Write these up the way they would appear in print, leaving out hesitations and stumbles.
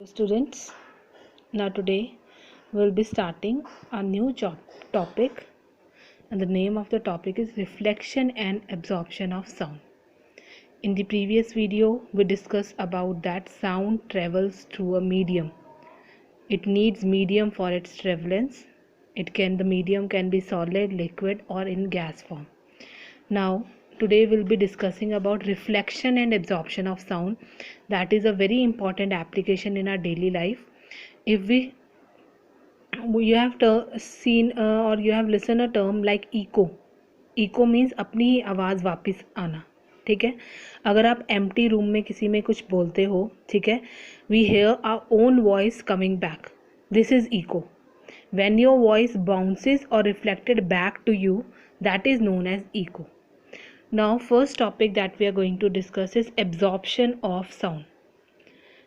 Students, now today we'll be starting a new topic, and the name of the topic is reflection and absorption of sound. In the previous video we discussed about that sound travels through a medium. It needs medium for its travelance. The medium can be solid, liquid or in gas form. Now today we'll be discussing about reflection and absorption of sound. That is a very important application in our daily life. If you have seen or you have listened a term like echo means अपनी ही आवाज़ वापस आना. ठीक है, अगर आप empty room में किसी में कुछ बोलते हो, ठीक है, we hear our own voice coming back. This is echo. When your voice bounces और reflected back to you, that is known as echo. Now first topic that we are going to discuss is absorption of sound.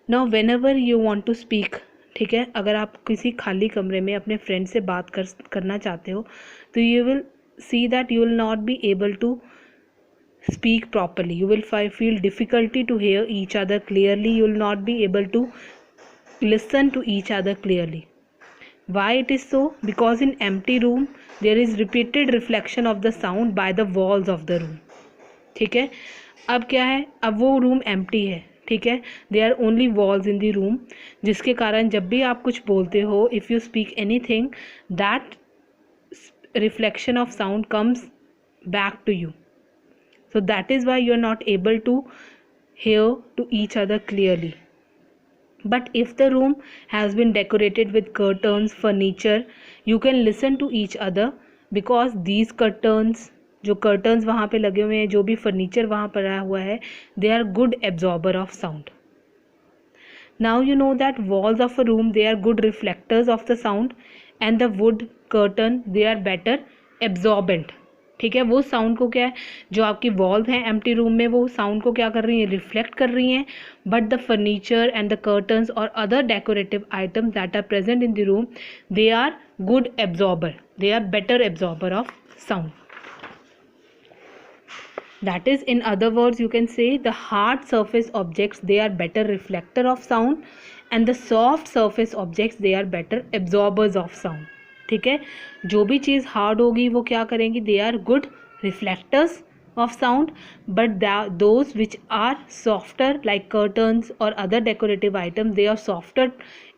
Now whenever you want to speak, ठीक है, अगर आप किसी खाली कमरे में अपने फ्रेंड से बात करना चाहते हो तो you will see that you will not be able to speak properly. You will feel difficulty to hear each other clearly. You will not be able to listen to each other clearly. Why it is so? Because in empty room there is repeated reflection of the sound by the walls of the room. ठीक है, अब क्या है, अब वो room empty है, ठीक है, there are only walls in the room, जिसके कारण जब भी आप कुछ बोलते हो, if you speak anything, that reflection of sound comes back to you. So that is why you are not able to hear to each other clearly. But if the room has been decorated with curtains, furniture, you can listen to each other because these curtains, जो curtains वहाँ पे लगे हुए हैं, जो भी furniture वहाँ पड़ा हुआ है, they are good absorber of sound. Now you know that walls of a room, they are good reflectors of the sound, and the wood curtain, they are better absorbent. ठीक है, वो साउंड को क्या है, जो आपकी वॉल्स हैं empty room में, वो साउंड को क्या कर रही हैं, रिफ्लेक्ट कर रही हैं. But the furniture and the curtains और other decorative items that are present in the room, they are good absorber, they are better absorber of sound. That is, in other words, you can say the hard surface objects, they are better reflector of sound, and the soft surface objects, they are better absorbers of sound. ठीक है, जो भी चीज़ hard होगी वो क्या करेंगी, they are good reflectors of sound. But those which are softer like curtains और other decorative items, they are softer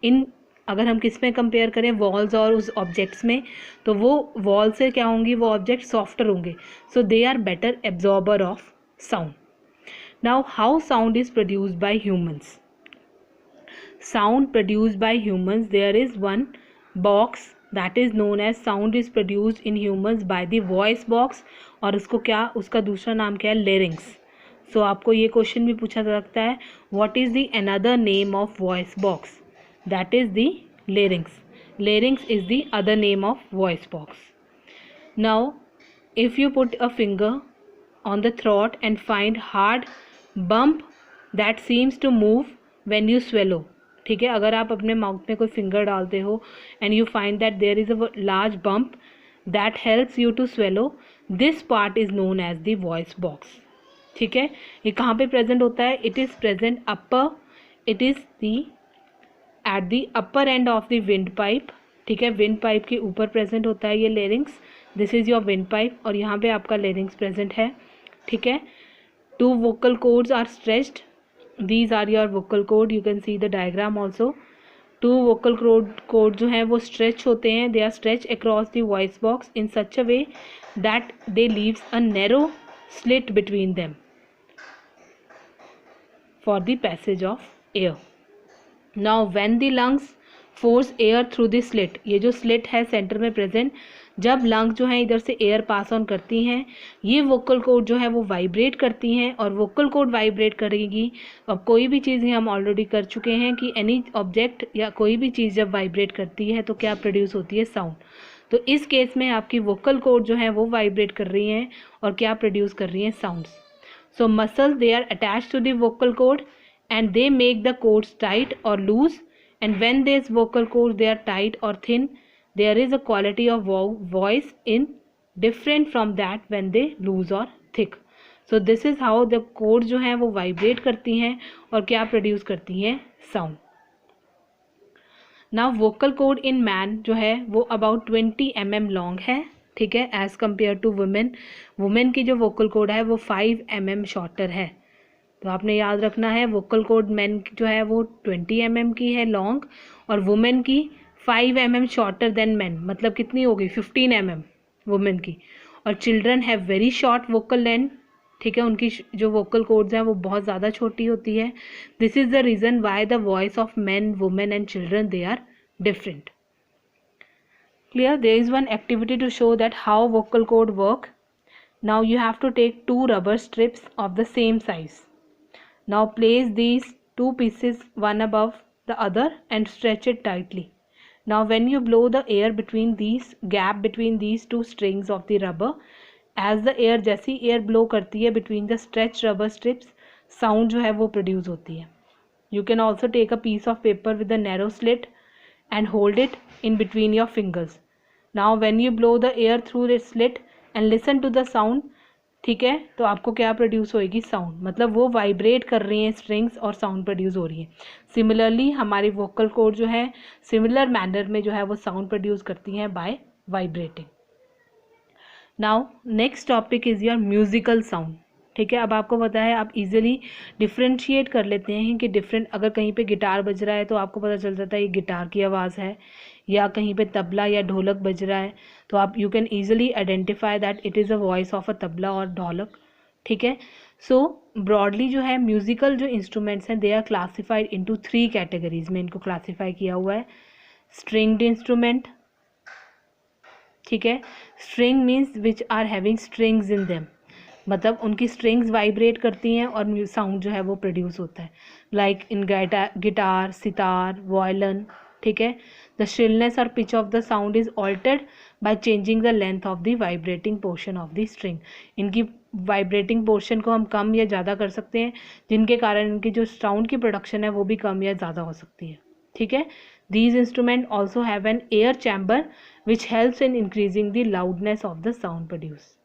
in, अगर हम किस में कंपेयर करें, वॉल्स और उस ऑब्जेक्ट्स में, तो वो वॉल से क्या होंगी, वो ऑब्जेक्ट सॉफ्टर होंगे. So they are better absorber of sound. Now how sound is produced by humans. Sound produced by humans, there is one box that is known as sound is produced in humans by the voice box, और उसको क्या, उसका दूसरा नाम क्या है, larynx. So आपको ये क्वेश्चन भी पूछा जा सकता है, what is the another name of voice box? That is the larynx. Larynx is the other name of voice box. Now if you put a finger on the throat and find hard bump that seems to move when you swallow, ठीक है, अगर आप अपने mouth में कोई finger डालते हो and you find that there is a large bump that helps you to swallow, this part is known as the voice box. ठीक है, ये कहाँ पे प्रेजेंट होता है, it is present upper, it is the at the upper end of the wind pipe. ठीक है, wind pipe के ऊपर प्रेजेंट होता है ये larynx. This is your wind pipe और यहाँ पे आपका लेरिंग्स प्रेजेंट है. ठीक है, 2 vocal cords are stretched. These are your vocal cord. You can see the diagram also. 2 vocal cord जो हैं वो stretch होते हैं. They are stretched across the voice box in such a way that they leaves a narrow slit between them for the passage of air. Now when the lungs force air through the slit, ये जो slit है centre में present, जब lung जो है इधर से air pass on करती हैं, ये वोकल कोड जो है वो वाइब्रेट करती हैं, और वोकल कोड वाइब्रेट करेगी. अब कोई भी चीज़ हम ऑलरेडी कर चुके हैं कि एनी ऑब्जेक्ट या कोई भी चीज़ जब वाइब्रेट करती है तो क्या प्रोड्यूस होती है, साउंड. तो इस केस में आपकी वोकल कोड जो है वो वाइब्रेट कर रही हैं और क्या प्रोड्यूस कर रही हैं, sounds. So muscles, they are attach to the vocal cord and they make the cords tight or loose, and when these vocal cords they are tight or thin, there is a quality of voice in different from that when they loose or thick. So this is how the cords जो हैं वो vibrate करती हैं और क्या produce करती हैं, sound. Now vocal cord in man जो है वो अबाउट 20 mm लॉन्ग है, ठीक है, as compare to women. Women की जो वोकल कॉर्ड है वो 5 mm शॉर्टर है। तो आपने याद रखना है वोकल कॉर्ड मैन जो है वो 20 mm की है लॉन्ग, और वुमेन की 5 mm शॉर्टर देन मैन, मतलब कितनी हो गई 15 mm वुमेन की। और children have very short vocal length, ठीक है, उनकी जो वोकल कॉर्ड्स हैं वो बहुत ज़्यादा छोटी होती है। This is the reason why the voice of man, women and children they are different. Clear? There is one activity to show that how vocal cord work. Now you have to take 2 rubber strips of the same size. Now place these 2 pieces one above the other and stretch it tightly. Now when you blow the air between these gap between these 2 strings of the rubber, as the air जैसी air blow करती है between the stretched rubber strips, sound जो है वो produce होती है. You can also take a piece of paper with a narrow slit and hold it in between your fingers. Now when you blow the air through the slit and listen to the sound, ठीक है, तो आपको क्या produce होएगी, sound, मतलब वो vibrate कर रही हैं स्ट्रिंग्स और साउंड प्रोड्यूस हो रही है। सिमिलरली हमारी वोकल कॉर्ड जो है सिमिलर मैनर में जो है वो साउंड प्रोड्यूस करती हैं by vibrating. Now next topic is your musical sound, ठीक है। अब आपको पता है आप इजीली डिफ्रेंशिएट कर लेते हैं कि डिफरेंट, अगर कहीं पे गिटार बज रहा है तो आपको पता चल जाता है ये गिटार की आवाज़ है, या कहीं पे तबला या ढोलक बज रहा है तो आप you can easily identify that it is a voice of a tabla और ढोलक, ठीक है। सो ब्रॉडली जो है म्यूजिकल जो इंस्ट्रूमेंट्स हैं they are classified into 3 categories में इनको क्लासीफाई किया हुआ है। स्ट्रिंग्ड इंस्ट्रूमेंट, ठीक है, string means which are having strings in them, मतलब उनकी स्ट्रिंग्स वाइब्रेट करती हैं और साउंड जो है वो प्रोड्यूस होता है, like in guitar, sitar, violin, ठीक है। द श्रिलनेस और pitch of the sound is altered by changing the length of the vibrating portion of the string. इनकी वाइब्रेटिंग पोर्शन को हम कम या ज़्यादा कर सकते हैं, जिनके कारण इनकी जो साउंड की प्रोडक्शन है वो भी कम या ज़्यादा हो सकती है, ठीक है। These instruments also have an air chamber which helps in increasing the loudness of the sound produced.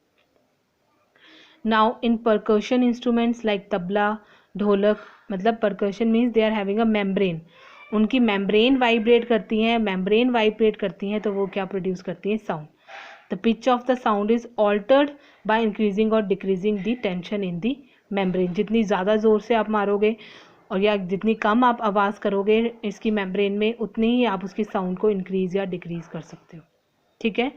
Now in percussion instruments like tabla, ढोलक, मतलब percussion means they are having a membrane. उनकी membrane vibrate करती हैं, membrane vibrate करती हैं तो वो क्या produce करती हैं, sound. The pitch of the sound is altered by increasing or decreasing the tension in the membrane. जितनी ज़्यादा ज़ोर से आप मारोगे और या जितनी कम आप आवाज़ करोगे इसकी मेम्ब्रेन में, उतनी ही आप उसकी साउंड को इंक्रीज़ या डिक्रीज़ कर सकते हो, ठीक है।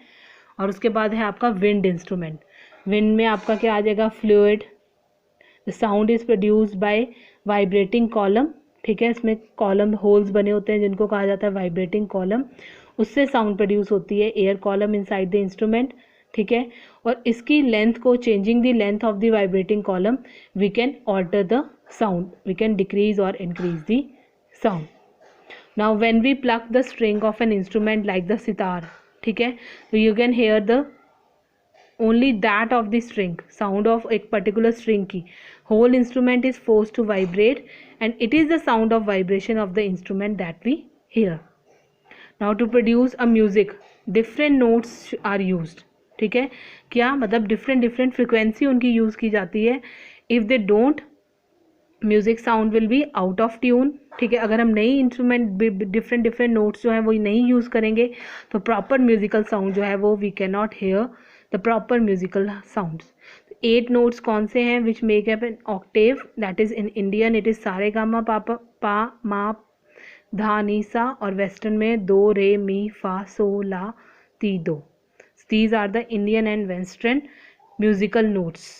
और उसके बाद है आपका विंड इंस्ट्रूमेंट। विंड में आपका क्या आ जाएगा, fluid. The sound is produced by vibrating column, ठीक है, इसमें कॉलम होल्स बने होते हैं जिनको कहा जाता है वाइब्रेटिंग कॉलम, उससे साउंड प्रोड्यूस होती है, air column inside the instrument, ठीक है। और इसकी लेंथ को, changing the length of the vibrating column, we can alter the sound, we can decrease or increase the sound. Now when we pluck the string of an instrument like the sitar, ठीक है, so you can hear the only that of the string, sound of एक particular string की, whole instrument is forced to vibrate and it is the sound of vibration of the instrument that we hear. Now to produce a music different notes are used, ठीक है, क्या मतलब different frequency उनकी use की जाती है। if they don't, music sound will be out of tune, ठीक है। अगर हम नई इंस्ट्रूमेंट डिफरेंट नोट्स जो है वो नहीं यूज़ करेंगे तो प्रॉपर म्यूज़िकल साउंड जो है वो we can not hear the proper musical sounds. 8 notes कौन से हैं which make up an octave, that is in Indian it is सारे गामा पा मा धा नी सा, और वेस्टर्न में दो रे मी फा सो la ti do. These are the Indian and western musical notes.